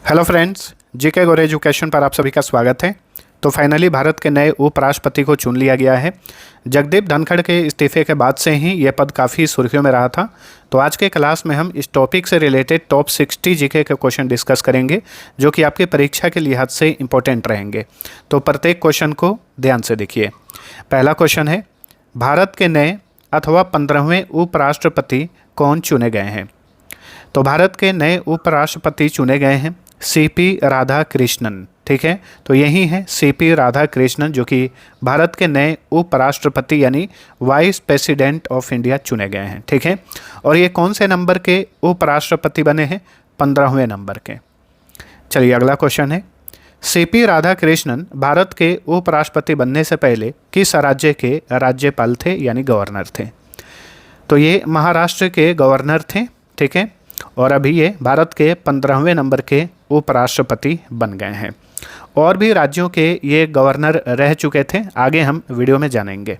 Hello friends, GK गौर education पर आप सभी का स्वागत है। तो फाइनली भारत के नए उपराष्ट्रपति को चुन लिया गया है। जगदीप धनखड़ के इस्तीफे के बाद से ही यह पद काफ़ी सुर्खियों में रहा था। तो आज के क्लास में हम इस टॉपिक से रिलेटेड टॉप 60 जीके के क्वेश्चन डिस्कस करेंगे, जो कि आपकी परीक्षा के लिहाज से इंपॉर्टेंट रहेंगे। तो प्रत्येक क्वेश्चन को ध्यान से देखिए। पहला क्वेश्चन है, भारत के नए अथवा 15वें उपराष्ट्रपति कौन चुने गए हैं? तो भारत के नए उपराष्ट्रपति चुने गए हैं सीपी राधाकृष्णन। ठीक है, तो यही है सीपी राधाकृष्णन, जो कि भारत के नए उपराष्ट्रपति यानी वाइस प्रेसिडेंट ऑफ इंडिया चुने गए हैं। ठीक है, और ये कौन से नंबर के उपराष्ट्रपति बने हैं? 15वें नंबर के। चलिए अगला क्वेश्चन है, सीपी राधाकृष्णन भारत के उपराष्ट्रपति बनने से पहले किस राज्य के राज्यपाल थे यानी गवर्नर थे? तो ये महाराष्ट्र के गवर्नर थे। ठीक है, और अभी ये भारत के 15वें नंबर के उपराष्ट्रपति बन गए हैं। और भी राज्यों के ये गवर्नर रह चुके थे, आगे हम वीडियो में जानेंगे।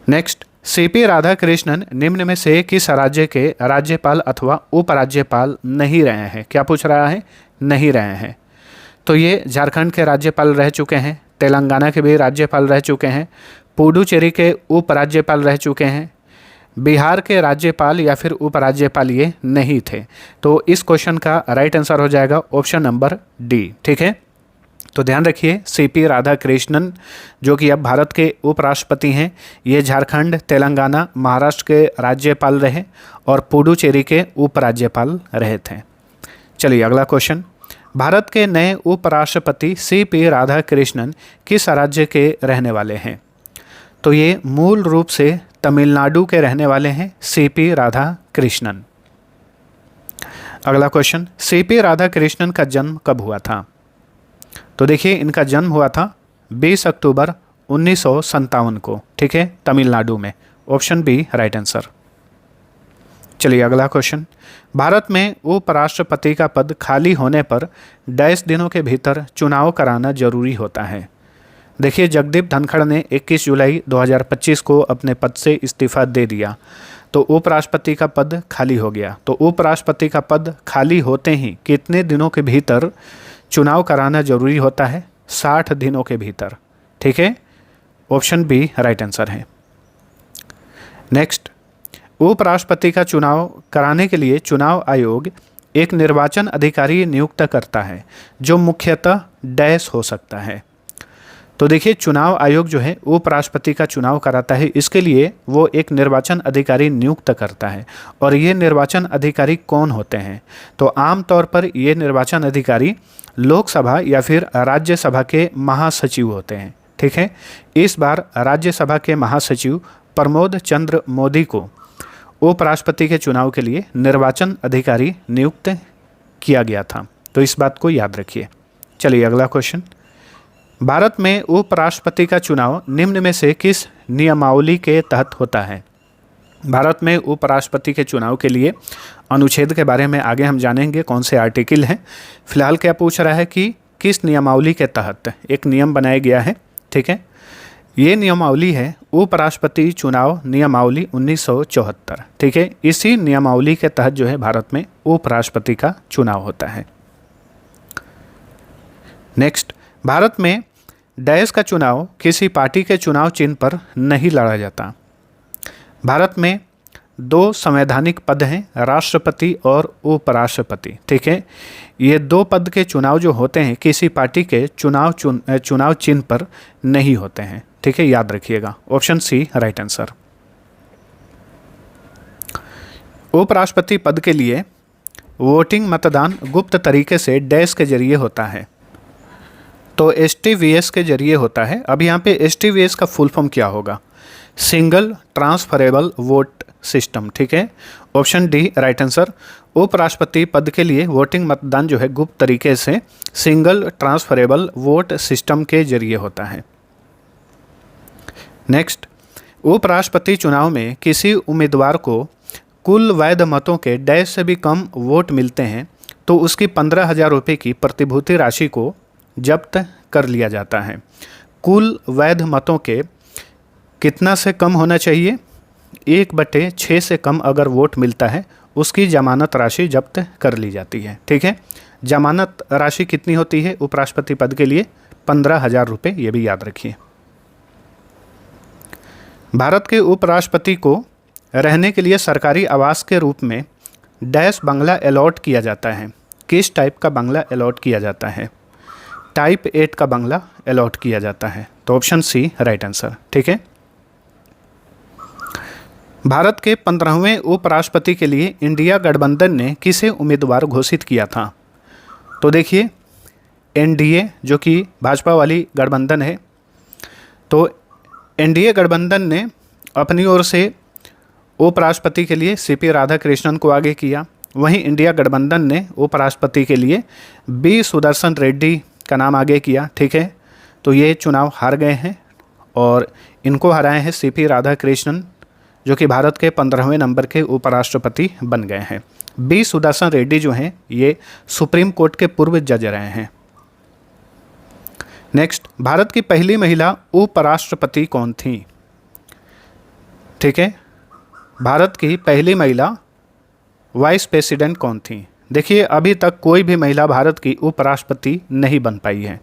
नेक्स्ट, सीपी राधाकृष्णन निम्न में से किस राज्य के राज्यपाल अथवा उपराज्यपाल नहीं रहे हैं? क्या पूछ रहा है? नहीं रहे हैं। तो ये झारखंड के राज्यपाल रह चुके हैं, तेलंगाना के भी राज्यपाल रह चुके हैं, पुडुचेरी के उपराज्यपाल रह चुके हैं, बिहार के राज्यपाल या फिर उपराज्यपाल ये नहीं थे। तो इस क्वेश्चन का राइट आंसर हो जाएगा ऑप्शन नंबर डी। ठीक है, तो ध्यान रखिए, सीपी राधाकृष्णन जो कि अब भारत के उपराष्ट्रपति हैं, ये झारखंड, तेलंगाना, महाराष्ट्र के राज्यपाल रहे और पुडुचेरी के उपराज्यपाल रहे थे। चलिए अगला क्वेश्चन, भारत के नए उपराष्ट्रपति सीपी राधाकृष्णन किस राज्य के रहने वाले हैं? तो ये मूल रूप से तमिलनाडु के रहने वाले हैं सीपी राधाकृष्णन। अगला क्वेश्चन, सीपी राधाकृष्णन का जन्म कब हुआ था? तो देखिए, इनका जन्म हुआ था 20 अक्टूबर 1957 को। ठीक है, तमिलनाडु में। Option B right answer. चलिए अगला क्वेश्चन, भारत में उपराष्ट्रपति का पद खाली होने पर डैश दिनों के भीतर चुनाव कराना जरूरी होता है? देखिए, जगदीप धनखड़ ने 21 जुलाई 2025 को अपने पद से इस्तीफा दे दिया, तो उपराष्ट्रपति का पद खाली हो गया। तो उपराष्ट्रपति का पद खाली होते ही कितने दिनों के भीतर चुनाव कराना जरूरी होता है? 60 दिनों के भीतर। ठीक है, ऑप्शन बी राइट आंसर है। नेक्स्ट, उपराष्ट्रपति का चुनाव कराने के लिए चुनाव आयोग एक निर्वाचन अधिकारी नियुक्त करता है, जो मुख्यतः डैश हो सकता है। तो देखिए, चुनाव आयोग जो है उपराष्ट्रपति का चुनाव कराता है, इसके लिए वो एक निर्वाचन अधिकारी नियुक्त करता है। और ये निर्वाचन अधिकारी कौन होते हैं? तो आमतौर पर ये निर्वाचन अधिकारी लोकसभा या फिर राज्यसभा के महासचिव होते हैं। ठीक है, इस बार राज्यसभा के महासचिव प्रमोद चंद्र मोदी को उपराष्ट्रपति के चुनाव के लिए निर्वाचन अधिकारी नियुक्त किया गया था। तो इस बात को याद रखिए। चलिए अगला क्वेश्चन, भारत में उपराष्ट्रपति का चुनाव निम्न में से किस नियमावली के तहत होता है? भारत में उपराष्ट्रपति के चुनाव के लिए अनुच्छेद के बारे में आगे हम जानेंगे, कौन से आर्टिकल हैं। फिलहाल क्या पूछ रहा है कि किस नियमावली के तहत एक नियम बनाया गया है। ठीक है, ये नियमावली है उपराष्ट्रपति चुनाव नियमावली 1974। ठीक है, इसी नियमावली के तहत जो है भारत में उपराष्ट्रपति का चुनाव होता है। नेक्स्ट, भारत में डैश का चुनाव किसी पार्टी के चुनाव चिन्ह पर नहीं लड़ा जाता। भारत में 2 संवैधानिक पद हैं, राष्ट्रपति और उपराष्ट्रपति। ठीक है, ये 2 पद के चुनाव जो होते हैं किसी पार्टी के चुनाव चिन्ह पर नहीं होते हैं। ठीक है, याद रखिएगा। Option C right answer. उपराष्ट्रपति पद के लिए वोटिंग मतदान गुप्त तरीके से डैश के जरिए होता है। तो STVS के जरिए होता है। अब यहाँ पे STVS का फुल फॉर्म क्या होगा? Single transferable vote system. ठीक है, ऑप्शन डी राइट आंसर। उपराष्ट्रपति पद के लिए वोटिंग मतदान जो है गुप्त तरीके से सिंगल ट्रांसफरेबल वोट सिस्टम के जरिए होता है। नेक्स्ट, उपराष्ट्रपति चुनाव में किसी उम्मीदवार को कुल वैध मतों के डैश से भी कम वोट मिलते हैं तो उसकी 15,000 रुपये की प्रतिभूति राशि को जब्त कर लिया जाता है। कुल वैध मतों के कितना से कम होना चाहिए? 1/6 से कम अगर वोट मिलता है उसकी जमानत राशि जब्त कर ली जाती है। ठीक है, जमानत राशि कितनी होती है उपराष्ट्रपति पद के लिए? 15,000 रुपये, ये भी याद रखिए। भारत के उपराष्ट्रपति को रहने के लिए सरकारी आवास के रूप में डैश बंगला अलॉट किया जाता है। किस टाइप का बंगला अलॉट किया जाता है? टाइप 8 का बंगला अलॉट किया जाता है। तो ऑप्शन सी राइट आंसर। ठीक है, भारत के 15वें उपराष्ट्रपति के लिए इंडिया गठबंधन ने किसे उम्मीदवार घोषित किया था? तो देखिए, एनडीए जो कि भाजपा वाली गठबंधन है, तो एनडीए गठबंधन ने अपनी ओर से उपराष्ट्रपति के लिए सीपी राधाकृष्णन को आगे किया। वहीं इंडिया गठबंधन ने उपराष्ट्रपति के लिए बी सुदर्शन रेड्डी का नाम आगे किया। ठीक है, तो ये चुनाव हार गए हैं और इनको हराए हैं सीपी राधाकृष्णन, जो कि भारत के 15वें नंबर के उपराष्ट्रपति बन गए हैं। बी सुदर्शन रेड्डी जो हैं ये सुप्रीम कोर्ट के पूर्व जज रहे हैं। नेक्स्ट, भारत की पहली महिला उपराष्ट्रपति कौन थी? ठीक है, भारत की पहली महिला वाइस प्रेसिडेंट कौन थी? देखिए, अभी तक कोई भी महिला भारत की उपराष्ट्रपति नहीं बन पाई है।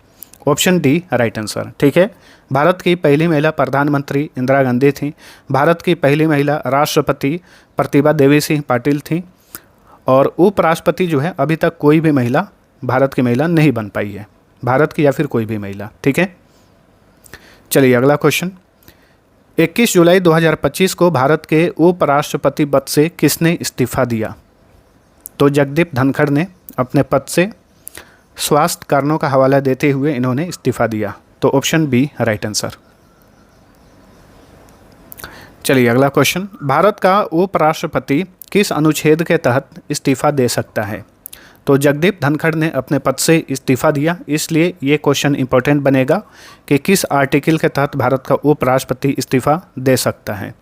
Option D right answer. ठीक है, भारत की पहली महिला प्रधानमंत्री इंदिरा गांधी थी। भारत की पहली महिला राष्ट्रपति प्रतिभा देवी सिंह पाटिल थी। और उपराष्ट्रपति जो है अभी तक कोई भी महिला भारत की महिला नहीं बन पाई है, भारत की या फिर कोई भी महिला। ठीक है, चलिए अगला क्वेश्चन। 21 जुलाई 2025 को भारत के उपराष्ट्रपति पद से किसने इस्तीफा दिया? तो जगदीप धनखड़ ने अपने पद से स्वास्थ्य कारणों का हवाला देते हुए इन्होंने इस्तीफा दिया। तो ऑप्शन बी राइट आंसर। चलिए अगला क्वेश्चन। भारत का उपराष्ट्रपति किस अनुच्छेद के तहत इस्तीफा दे सकता है? तो जगदीप धनखड़ ने अपने पद से इस्तीफा दिया, इसलिए ये क्वेश्चन इंपॉर्टेंट बनेगा कि किस आर्टिकल के तहत भारत का उपराष्ट्रपति इस्तीफा दे सकता है।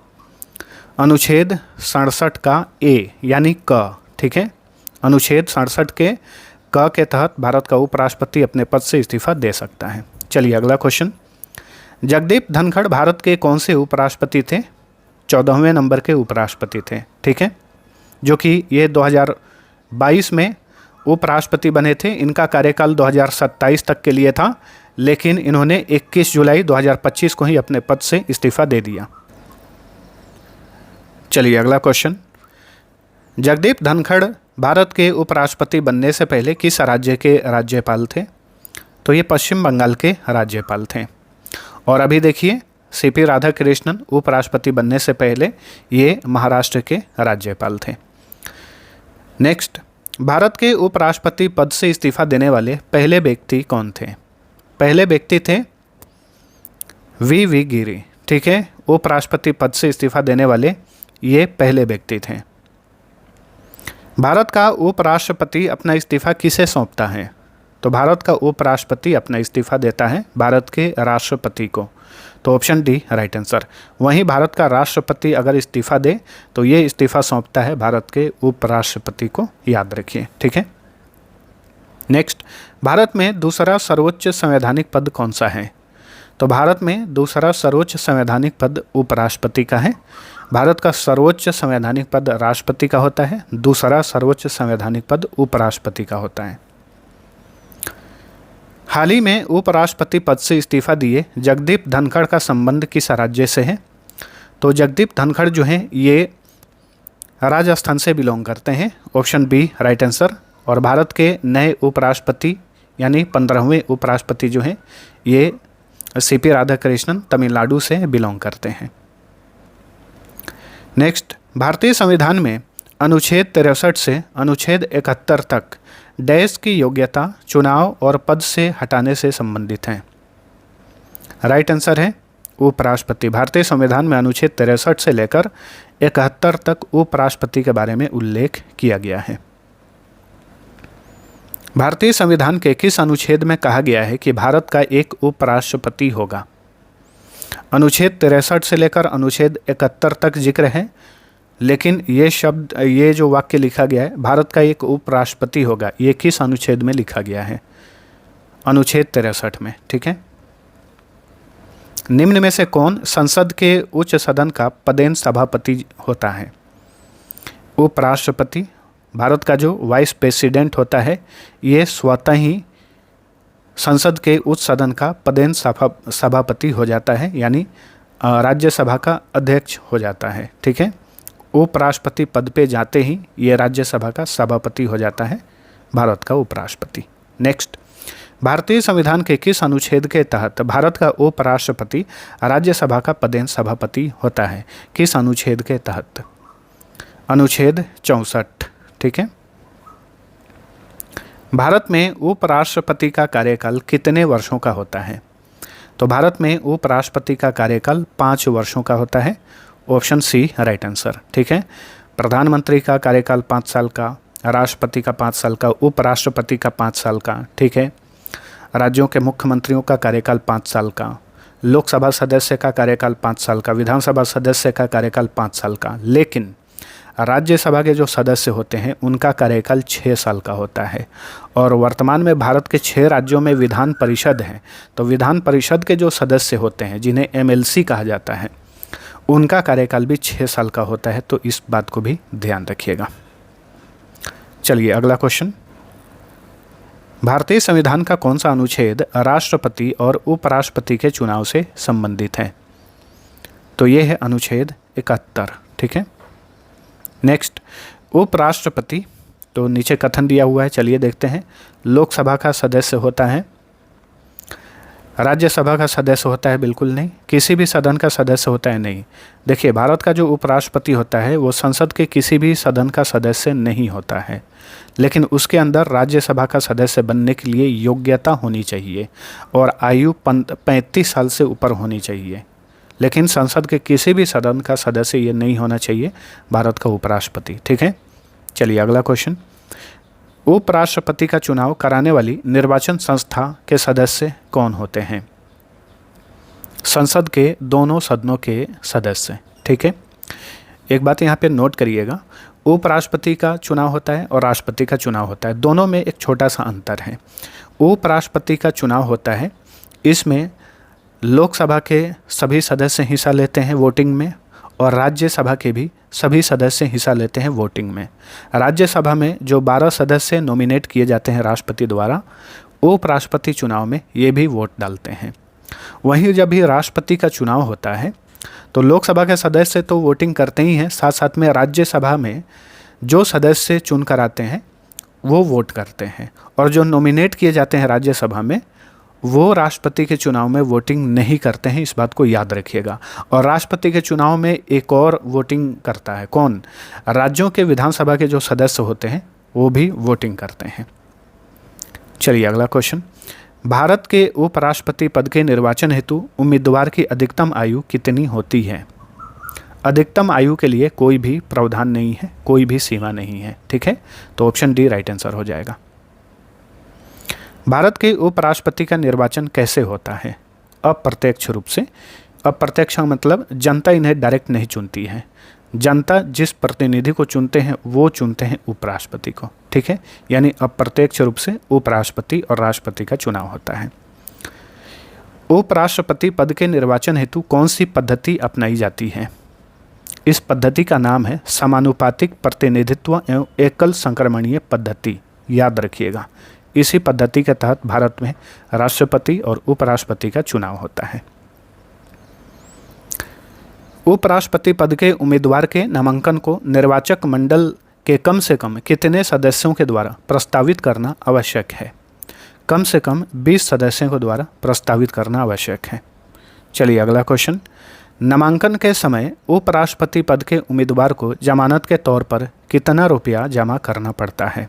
अनुच्छेद 67 का ए यानी क। ठीक है, अनुच्छेद 67 के क के तहत भारत का उपराष्ट्रपति अपने पद से इस्तीफा दे सकता है। चलिए अगला क्वेश्चन। जगदीप धनखड़ भारत के कौन से उपराष्ट्रपति थे? 14वें नंबर के उपराष्ट्रपति थे। ठीक है, जो कि ये 2022 में उपराष्ट्रपति बने थे। इनका कार्यकाल 2027 तक के लिए था, लेकिन इन्होंने 21 जुलाई 2025 को ही अपने पद से इस्तीफा दे दिया। चलिए अगला क्वेश्चन। जगदीप धनखड़ भारत के उपराष्ट्रपति बनने से पहले किस राज्य के राज्यपाल थे? तो ये पश्चिम बंगाल के राज्यपाल थे। और अभी देखिए, सीपी राधाकृष्णन उपराष्ट्रपति बनने से पहले ये महाराष्ट्र के राज्यपाल थे। नेक्स्ट, भारत के उपराष्ट्रपति पद से इस्तीफा देने वाले पहले व्यक्ति कौन थे? पहले व्यक्ति थे वी गिरी। ठीक है, उपराष्ट्रपति पद से इस्तीफा देने वाले ये पहले व्यक्ति थे। भारत का उपराष्ट्रपति अपना इस्तीफा किसे सौंपता है? तो भारत का उपराष्ट्रपति अपना इस्तीफा देता है भारत के राष्ट्रपति को। तो ऑप्शन डी राइट आंसर। वहीं भारत का राष्ट्रपति अगर इस्तीफा दे तो ये इस्तीफा सौंपता है भारत के उपराष्ट्रपति को, याद रखिए। ठीक है, नेक्स्ट, भारत में दूसरा सर्वोच्च संवैधानिक पद कौन सा है? तो भारत में दूसरा सर्वोच्च संवैधानिक पद उपराष्ट्रपति का है। भारत का सर्वोच्च संवैधानिक पद राष्ट्रपति का होता है, दूसरा सर्वोच्च संवैधानिक पद उपराष्ट्रपति का होता है। हाल ही में उपराष्ट्रपति पद से इस्तीफा दिए जगदीप धनखड़ का संबंध किस राज्य से है? तो जगदीप धनखड़ जो हैं ये राजस्थान से बिलोंग करते हैं। Option B right answer. और भारत के नए उपराष्ट्रपति यानी 15वें उपराष्ट्रपति जो हैं ये सीपी राधाकृष्णन तमिलनाडु से बिलोंग करते हैं। नेक्स्ट, भारतीय संविधान में अनुच्छेद 63 से अनुच्छेद 71 तक डैश की योग्यता चुनाव और पद से हटाने से संबंधित है। राइट आंसर है उपराष्ट्रपति। भारतीय संविधान में अनुच्छेद 63 से लेकर 71 तक उपराष्ट्रपति के बारे में उल्लेख किया गया है। भारतीय संविधान के किस अनुच्छेद में कहा गया है कि भारत का एक उपराष्ट्रपति होगा? अनुच्छेद 63 से लेकर अनुच्छेद 71 तक जिक्र है, लेकिन ये जो वाक्य लिखा गया है भारत का एक उपराष्ट्रपति होगा, ये किस अनुच्छेद में लिखा गया है? अनुच्छेद 63 में। ठीक है, निम्न में से कौन संसद के उच्च सदन का पदेन सभापति होता है? उपराष्ट्रपति, भारत का जो वाइस प्रेसिडेंट होता है ये स्वतः ही संसद के उच्च सदन का पदेन सभापति हो जाता है, यानी राज्यसभा का अध्यक्ष हो जाता है। ठीक है, उपराष्ट्रपति पद पे जाते ही ये राज्यसभा का सभापति हो जाता है, भारत का उपराष्ट्रपति। नेक्स्ट, भारतीय संविधान के किस अनुच्छेद के तहत भारत का उपराष्ट्रपति राज्यसभा का पदेन सभापति होता है? किस अनुच्छेद के तहत? अनुच्छेद 64। ठीक है, भारत में उपराष्ट्रपति का कार्यकाल कितने वर्षों का होता है? तो भारत में उपराष्ट्रपति का कार्यकाल 5 वर्षों का होता है। Option C right answer. ठीक है, प्रधानमंत्री का कार्यकाल 5 साल का, राष्ट्रपति का 5 साल का, उपराष्ट्रपति का 5 साल का। ठीक है, राज्यों के मुख्यमंत्रियों का कार्यकाल 5 साल का, लोकसभा सदस्य का कार्यकाल 5 साल का, विधानसभा सदस्य का कार्यकाल 5 साल का, लेकिन राज्यसभा के जो सदस्य होते हैं उनका कार्यकाल 6 साल का होता है। और वर्तमान में भारत के 6 राज्यों में विधान परिषद है, तो विधान परिषद के जो सदस्य होते हैं जिन्हें एमएलसी कहा जाता है उनका कार्यकाल भी 6 साल का होता है, तो इस बात को भी ध्यान रखिएगा। चलिए अगला क्वेश्चन, भारतीय संविधान का कौन सा अनुच्छेद राष्ट्रपति और उपराष्ट्रपति के चुनाव से संबंधित है? तो ये है अनुच्छेद 71। ठीक है, नेक्स्ट, उपराष्ट्रपति, तो नीचे कथन दिया हुआ है, चलिए देखते हैं। लोकसभा का सदस्य होता है, राज्यसभा का सदस्य होता है बिल्कुल नहीं, किसी भी सदन का सदस्य होता है नहीं। देखिए, भारत का जो उपराष्ट्रपति होता है वो संसद के किसी भी सदन का सदस्य नहीं होता है, लेकिन उसके अंदर राज्यसभा का सदस्य बनने के लिए योग्यता होनी चाहिए और आयु 35 साल से ऊपर होनी चाहिए। लेकिन संसद के किसी भी सदन का सदस्य ये नहीं होना चाहिए भारत का उपराष्ट्रपति। ठीक है, चलिए अगला क्वेश्चन, उपराष्ट्रपति का चुनाव कराने वाली निर्वाचन संस्था के सदस्य कौन होते हैं? संसद के दोनों सदनों के सदस्य। ठीक है, एक बात यहाँ पे नोट करिएगा, उपराष्ट्रपति का चुनाव होता है और राष्ट्रपति का चुनाव होता है, दोनों में एक छोटा सा अंतर है। उपराष्ट्रपति का चुनाव होता है, इसमें लोकसभा के सभी सदस्य हिस्सा लेते हैं वोटिंग में और राज्यसभा के भी सभी सदस्य हिस्सा लेते हैं वोटिंग में। राज्यसभा में जो 12 सदस्य नॉमिनेट किए जाते हैं राष्ट्रपति द्वारा, उपराष्ट्रपति चुनाव में ये भी वोट डालते हैं। वहीं जब भी राष्ट्रपति का चुनाव होता है तो लोकसभा के सदस्य तो वोटिंग करते ही हैं, साथ साथ में राज्यसभा में जो सदस्य चुन कर आते हैं वो वोट करते हैं, और जो नॉमिनेट किए जाते हैं राज्यसभा में वो राष्ट्रपति के चुनाव में वोटिंग नहीं करते हैं, इस बात को याद रखिएगा। और राष्ट्रपति के चुनाव में एक और वोटिंग करता है, कौन? राज्यों के विधानसभा के जो सदस्य होते हैं वो भी वोटिंग करते हैं। चलिए अगला क्वेश्चन, भारत के उपराष्ट्रपति पद के निर्वाचन हेतु उम्मीदवार की अधिकतम आयु कितनी होती है? अधिकतम आयु के लिए कोई भी प्रावधान नहीं है, कोई भी सीमा नहीं है। ठीक है, तो ऑप्शन डी राइट आंसर हो जाएगा। भारत के उपराष्ट्रपति का निर्वाचन कैसे होता है? अप्रत्यक्ष रूप से। अप्रत्यक्ष मतलब जनता इन्हें डायरेक्ट नहीं चुनती है, जनता जिस प्रतिनिधि को चुनते हैं वो चुनते हैं उपराष्ट्रपति को। ठीक है, यानी अप्रत्यक्ष रूप से उपराष्ट्रपति और राष्ट्रपति का चुनाव होता है। उपराष्ट्रपति पद के निर्वाचन हेतु कौन सी पद्धति अपनाई जाती है? इस पद्धति का नाम है समानुपातिक प्रतिनिधित्व एवं एकल संक्रमणीय पद्धति। याद रखिएगा, इसी पद्धति के तहत भारत में राष्ट्रपति और उपराष्ट्रपति का चुनाव होता है। उपराष्ट्रपति पद के उम्मीदवार के नामांकन को निर्वाचक मंडल के कम से कम कितने सदस्यों के द्वारा प्रस्तावित करना आवश्यक है? कम से कम 20 सदस्यों के द्वारा प्रस्तावित करना आवश्यक है। चलिए अगला क्वेश्चन, नामांकन के समय उपराष्ट्रपति पद के उम्मीदवार को जमानत के तौर पर कितना रुपया जमा करना पड़ता है?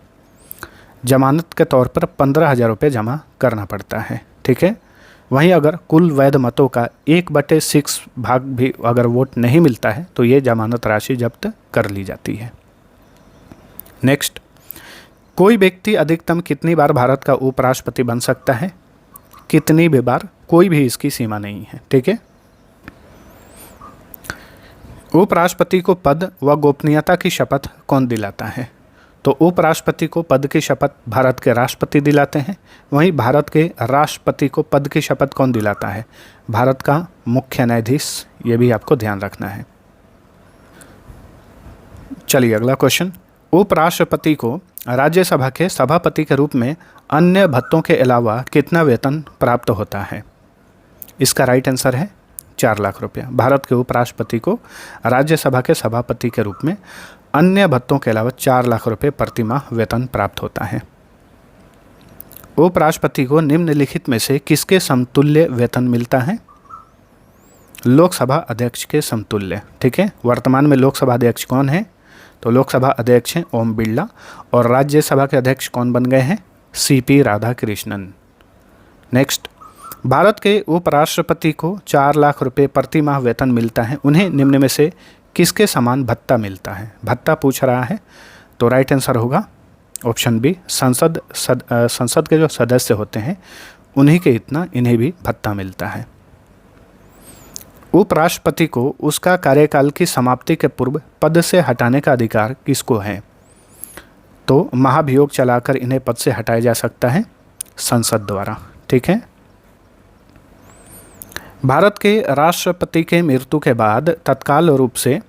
जमानत के तौर पर 15,000 रुपये जमा करना पड़ता है। ठीक है, वहीं अगर कुल वैध मतों का 1/6 भाग भी अगर वोट नहीं मिलता है तो ये जमानत राशि जब्त कर ली जाती है। नेक्स्ट, कोई व्यक्ति अधिकतम कितनी बार भारत का उपराष्ट्रपति बन सकता है? कितनी भी बार, कोई भी इसकी सीमा नहीं है। ठीक है, उपराष्ट्रपति को पद व गोपनीयता की शपथ कौन दिलाता है? तो उपराष्ट्रपति को पद की शपथ भारत के राष्ट्रपति दिलाते हैं। वहीं भारत के राष्ट्रपति को पद की शपथ कौन दिलाता है? भारत का मुख्य न्यायाधीश। ये भी आपको ध्यान रखना है। चलिए अगला क्वेश्चन, उपराष्ट्रपति को राज्यसभा के सभापति के रूप में अन्य भत्तों के अलावा कितना वेतन प्राप्त होता है? इसका राइट आंसर है 4 लाख रुपया। भारत के उपराष्ट्रपति को राज्यसभा के सभापति के रूप में अन्य भत्तों के अलावा 4 लाख रुपये प्रति माह वेतन प्राप्त होता है। उपराष्ट्रपति को निम्नलिखित में से किसके समतुल्य वेतन मिलता है? लोकसभा अध्यक्ष के समतुल्य। ठीक है, वर्तमान में लोकसभा अध्यक्ष कौन है? तो लोकसभा अध्यक्ष हैं ओम बिरला, और राज्यसभा के अध्यक्ष कौन बन गए हैं? सीपी राधाकृष्णन। नेक्स्ट, भारत के उपराष्ट्रपति को 4 लाख रुपए प्रति माह वेतन मिलता है, उन्हें निम्न में से किसके समान भत्ता मिलता है? भत्ता पूछ रहा है, तो राइट आंसर होगा ऑप्शन बी, संसद के जो सदस्य होते हैं उन्हीं के इतना इन्हें भी भत्ता मिलता है। उपराष्ट्रपति को उसका कार्यकाल की समाप्ति के पूर्व पद से हटाने का अधिकार किसको है? तो महाभियोग चलाकर इन्हें पद से हटाया जा सकता है संसद द्वारा। ठीक है, भारत के राष्ट्रपति के मृत्यु के बाद तत्काल रूप से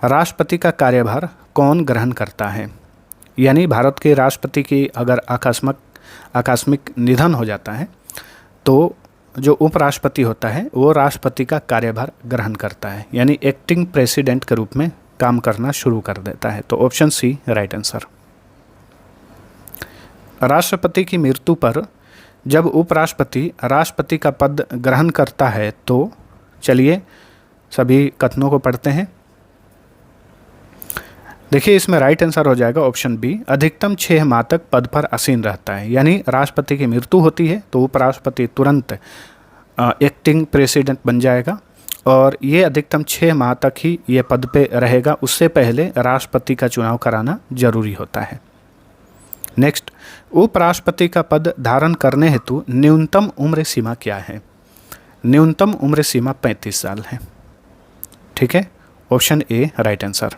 राष्ट्रपति का कार्यभार कौन ग्रहण करता है? यानी भारत के राष्ट्रपति की अगर आकस्मिक निधन हो जाता है तो जो उपराष्ट्रपति होता है वो राष्ट्रपति का कार्यभार ग्रहण करता है, यानी एक्टिंग प्रेसिडेंट के रूप में काम करना शुरू कर देता है। तो ऑप्शन सी राइट आंसर। राष्ट्रपति की मृत्यु पर जब उपराष्ट्रपति राष्ट्रपति का पद ग्रहण करता है तो चलिए सभी कथनों को पढ़ते हैं। देखिए, इसमें राइट आंसर हो जाएगा ऑप्शन बी, अधिकतम 6 माह तक पद पर आसीन रहता है। यानी राष्ट्रपति की मृत्यु होती है तो उपराष्ट्रपति तुरंत एक्टिंग प्रेसिडेंट बन जाएगा और ये अधिकतम 6 माह तक ही ये पद पे रहेगा, उससे पहले राष्ट्रपति का चुनाव कराना जरूरी होता है। नेक्स्ट, उपराष्ट्रपति का पद धारण करने हेतु न्यूनतम उम्र सीमा क्या है? न्यूनतम उम्र सीमा 35 साल है। ठीक है, option A right answer.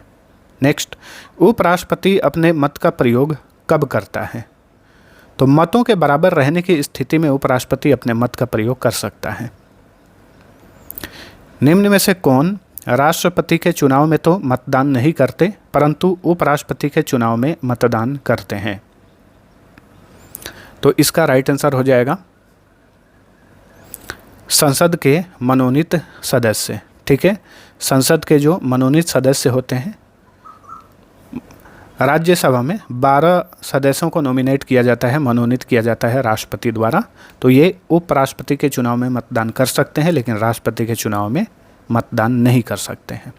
Next, उपराष्ट्रपति अपने मत का प्रयोग कब करता है? तो मतों के बराबर रहने की स्थिति में उपराष्ट्रपति अपने मत का प्रयोग कर सकता है। निम्न में से कौन राष्ट्रपति के चुनाव में तो मतदान नहीं करते परंतु उपराष्ट्रपति के चुनाव में मतदान करते हैं? तो इसका राइट आंसर हो जाएगा संसद के मनोनीत सदस्य। ठीक है, संसद के जो मनोनीत सदस्य होते हैं, राज्यसभा में 12 सदस्यों को नॉमिनेट किया जाता है, मनोनीत किया जाता है राष्ट्रपति द्वारा, तो ये उपराष्ट्रपति के चुनाव में मतदान कर सकते हैं लेकिन राष्ट्रपति के चुनाव में मतदान नहीं कर सकते हैं।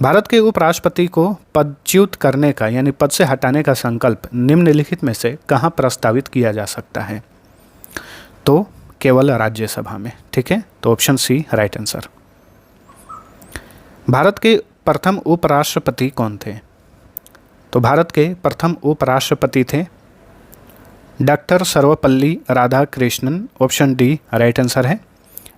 भारत के उपराष्ट्रपति को पदच्युत करने का यानी पद से हटाने का संकल्प निम्नलिखित में से कहाँ प्रस्तावित किया जा सकता है? तो केवल राज्यसभा में। ठीक है, तो option C right answer. Bharat के प्रथम उपराष्ट्रपति कौन थे? तो भारत के प्रथम उपराष्ट्रपति थे doctor Sarvepalli Radhakrishnan. Option D right answer है।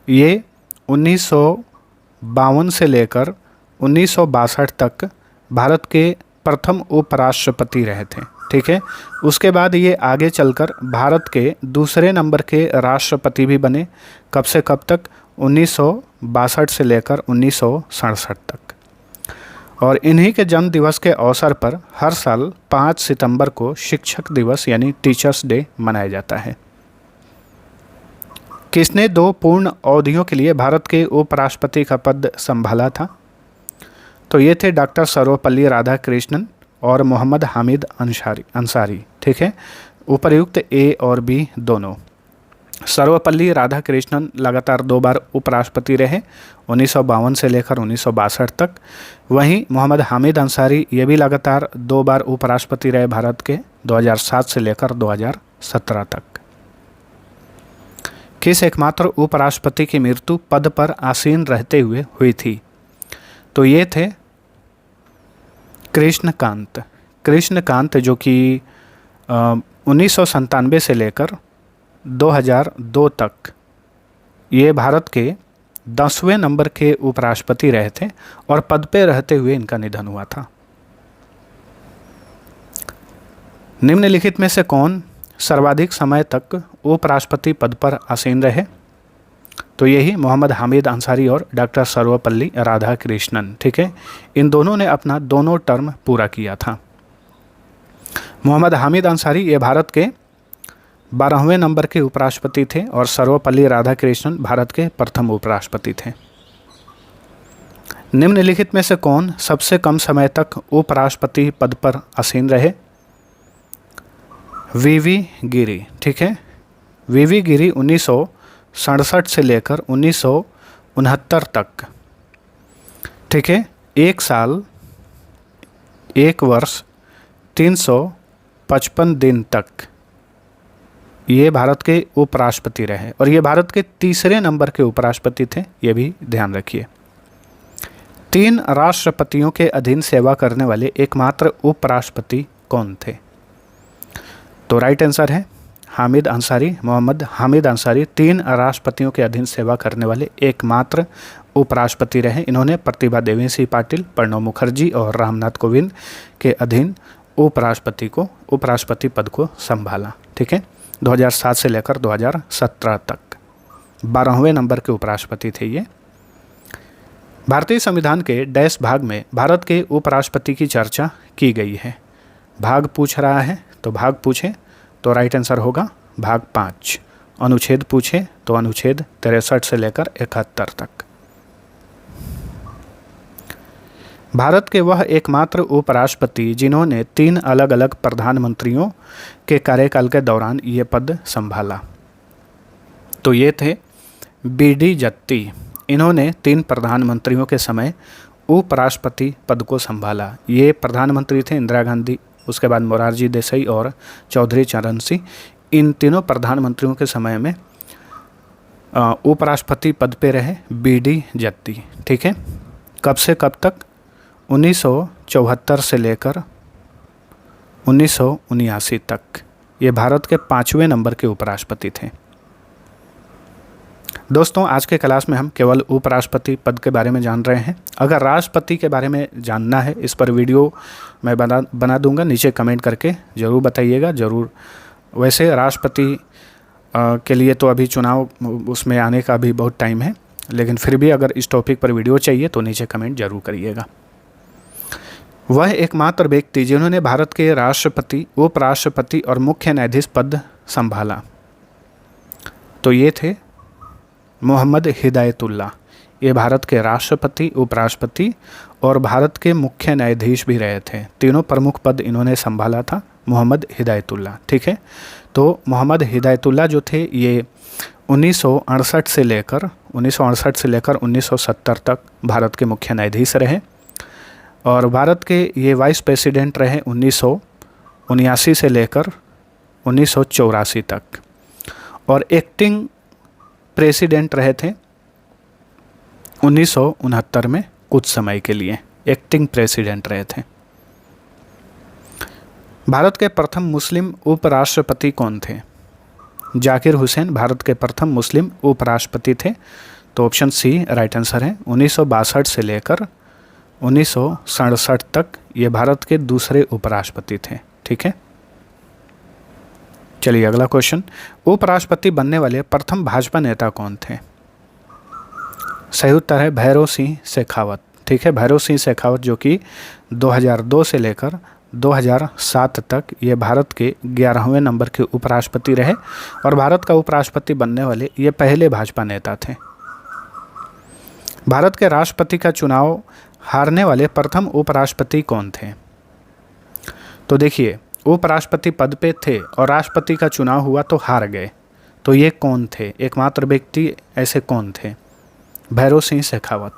ये 1952 से लेकर 1962 तक भारत के प्रथम उपराष्ट्रपति रहे थे। ठीक है, उसके बाद ये आगे चलकर भारत के दूसरे नंबर के राष्ट्रपति भी बने। कब से कब तक? 1962 से लेकर 1967 तक। और इन्हीं के जन्म दिवस के अवसर पर हर साल 5 सितंबर को शिक्षक दिवस यानी टीचर्स डे मनाया जाता है। किसने 2 पूर्ण अवधियों के लिए भारत के उपराष्ट्रपति का पद संभाला था? तो ये थे डॉक्टर सर्वपल्ली राधाकृष्णन और मोहम्मद हामिद अंसारी। ठीक है, उपर्युक्त ए और बी दोनों। सर्वपल्ली राधाकृष्णन लगातार 2 बार उपराष्ट्रपति रहे, 1952 से लेकर 1962 तक। वहीं मोहम्मद हामिद अंसारी ये भी लगातार 2 बार उपराष्ट्रपति रहे भारत के, 2007 से लेकर 2017 तक। किस एकमात्र उपराष्ट्रपति की मृत्यु पद पर आसीन रहते हुए हुई थी? तो ये थे कृष्णकांत जो कि 1997 से लेकर 2002 तक ये भारत के 10वें नंबर के उपराष्ट्रपति रहे थे और पद पे रहते हुए इनका निधन हुआ था। निम्नलिखित में से कौन सर्वाधिक समय तक उपराष्ट्रपति पद पर आसीन रहे? तो यही मोहम्मद हामिद अंसारी और डॉक्टर सर्वपल्ली राधाकृष्णन, ठीक है। इन दोनों ने अपना दोनों टर्म पूरा किया था। मोहम्मद हामिद अंसारी ये भारत के 12वें नंबर के उपराष्ट्रपति थे और सर्वपल्ली राधाकृष्णन भारत के प्रथम उपराष्ट्रपति थे। निम्नलिखित में से कौन सबसे कम समय तक उपराष्ट्रपति पद पर आसीन रहे? वीवी गिरी, ठीक है। वीवी गिरी 1967 से लेकर 1969 तक, ठीक है, 1 साल 1 वर्ष 355 दिन तक ये भारत के उपराष्ट्रपति रहे और ये भारत के तीसरे नंबर के उपराष्ट्रपति थे, ये भी ध्यान रखिए। 3 राष्ट्रपतियों के अधीन सेवा करने वाले एकमात्र उपराष्ट्रपति कौन थे? तो राइट आंसर है हामिद अंसारी, मोहम्मद हामिद अंसारी 3 राष्ट्रपतियों के अधीन सेवा करने वाले एकमात्र उपराष्ट्रपति रहे। इन्होंने प्रतिभा देवी सिंह पाटिल, प्रणब मुखर्जी और रामनाथ कोविंद के अधीन उपराष्ट्रपति पद को संभाला, ठीक है। 2007 से लेकर 2017 तक 12वें नंबर के उपराष्ट्रपति थे ये। भारतीय संविधान के डैश भाग में भारत के उपराष्ट्रपति की चर्चा की गई है? भाग पूछ रहा है, तो भाग पूछे तो राइट आंसर होगा भाग 5। अनुच्छेद पूछे तो अनुच्छेद 63 से लेकर 71 तक। भारत के वह एकमात्र उपराष्ट्रपति जिन्होंने 3 अलग अलग प्रधानमंत्रियों के कार्यकाल के दौरान ये पद संभाला, तो ये थे बीडी जत्ती। इन्होंने 3 प्रधानमंत्रियों के समय उपराष्ट्रपति पद को संभाला। ये प्रधानमंत्री थे इंदिरा गांधी, उसके बाद मोरारजी देसाई और चौधरी चरण सिंह। इन तीनों प्रधानमंत्रियों के समय में उपराष्ट्रपति पद पे रहे बीडी जत्ती, ठीक है। कब से कब तक? 1974 से लेकर 1979 तक। ये भारत के 5वें नंबर के उपराष्ट्रपति थे। दोस्तों, आज के क्लास में हम केवल उपराष्ट्रपति पद के बारे में जान रहे हैं। अगर राष्ट्रपति के बारे में जानना है, इस पर वीडियो मैं बना दूंगा, नीचे कमेंट करके ज़रूर बताइएगा। ज़रूर, वैसे राष्ट्रपति के लिए तो अभी चुनाव उसमें आने का भी बहुत टाइम है, लेकिन फिर भी अगर इस टॉपिक पर वीडियो चाहिए तो नीचे कमेंट जरूर करिएगा। वह एकमात्र व्यक्ति जिन्होंने भारत के राष्ट्रपति, उपराष्ट्रपति और मुख्य न्यायाधीश पद संभाला, तो ये थे मोहम्मद हिदायतुल्लाह। ये भारत के राष्ट्रपति, उपराष्ट्रपति और भारत के मुख्य न्यायाधीश भी रहे थे। तीनों प्रमुख पद इन्होंने संभाला था, मोहम्मद हिदायतुल्लाह, ठीक है। तो मोहम्मद हिदायतुल्लाह जो थे ये 1968 से लेकर 1970 तक भारत के मुख्य न्यायाधीश रहे और भारत के ये वाइस प्रेसिडेंट रहे 1979 से लेकर 1984 तक और एक्टिंग प्रेसिडेंट रहे थे 1969 में कुछ समय के लिए एक्टिंग प्रेसिडेंट रहे थे। भारत के प्रथम मुस्लिम उपराष्ट्रपति कौन थे? जाकिर हुसैन भारत के प्रथम मुस्लिम उपराष्ट्रपति थे, तो ऑप्शन सी राइट आंसर है। 1962 से लेकर 1967 तक ये भारत के दूसरे उपराष्ट्रपति थे, ठीक है। चलिए अगला क्वेश्चन, उपराष्ट्रपति बनने वाले प्रथम भाजपा नेता कौन थे? सही उत्तर है भैरों सिंह शेखावत, ठीक है। भैरों सिंह शेखावत जो कि 2002 से लेकर 2007 तक ये भारत के 11वें नंबर के उपराष्ट्रपति रहे और भारत का उपराष्ट्रपति बनने वाले ये पहले भाजपा नेता थे। भारत के राष्ट्रपति का चुनाव हारने वाले प्रथम उपराष्ट्रपति कौन थे? तो देखिए, उपराष्ट्रपति पद पे थे और राष्ट्रपति का चुनाव हुआ तो हार गए, तो ये कौन थे? एकमात्र व्यक्ति ऐसे कौन थे? भैरों सिंह शेखावत।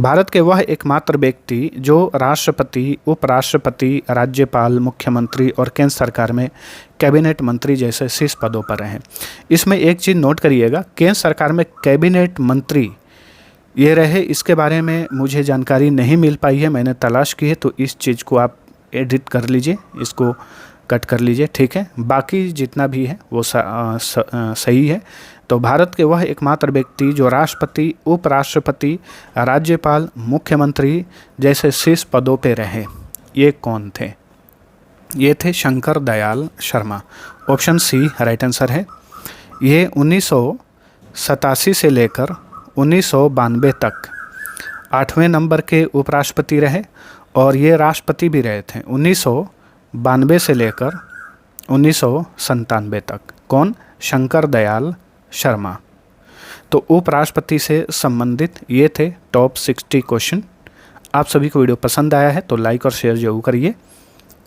भारत के वह एकमात्र व्यक्ति जो राष्ट्रपति, उपराष्ट्रपति, राज्यपाल, मुख्यमंत्री और केंद्र सरकार में कैबिनेट मंत्री जैसे शीर्ष पदों पर रहे। इसमें एक चीज़ नोट करिएगा, केंद्र सरकार में कैबिनेट मंत्री ये रहे, इसके बारे में मुझे जानकारी नहीं मिल पाई है, मैंने तलाश की है, तो इस चीज़ को आप एडिट कर लीजिए, इसको कट कर लीजिए, ठीक है। बाकी जितना भी है वो सही है। तो भारत के वह एकमात्र व्यक्ति जो राष्ट्रपति, उपराष्ट्रपति, राज्यपाल, मुख्यमंत्री जैसे शीर्ष पदों पे रहे, ये कौन थे? ये थे Shankar Dayal Sharma. Option C right answer है। ये 87 से लेकर 1992 तक 8वें नंबर के उपराष्ट्रपति रहे और ये राष्ट्रपति भी रहे थे 1992 से लेकर 1997 तक। कौन? शंकर दयाल शर्मा। तो उपराष्ट्रपति से संबंधित ये थे टॉप 60 क्वेश्चन। आप सभी को वीडियो पसंद आया है तो लाइक और शेयर जरूर करिए।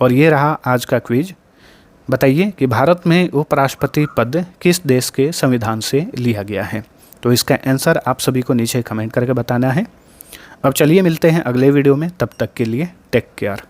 और ये रहा आज का क्विज। बताइए कि भारत में उपराष्ट्रपति पद किस देश के संविधान से लिया गया है। तो इसका आंसर आप सभी को नीचे कमेंट करके बताना है। अब चलिए मिलते हैं अगले वीडियो में, तब तक के लिए टेक केयर।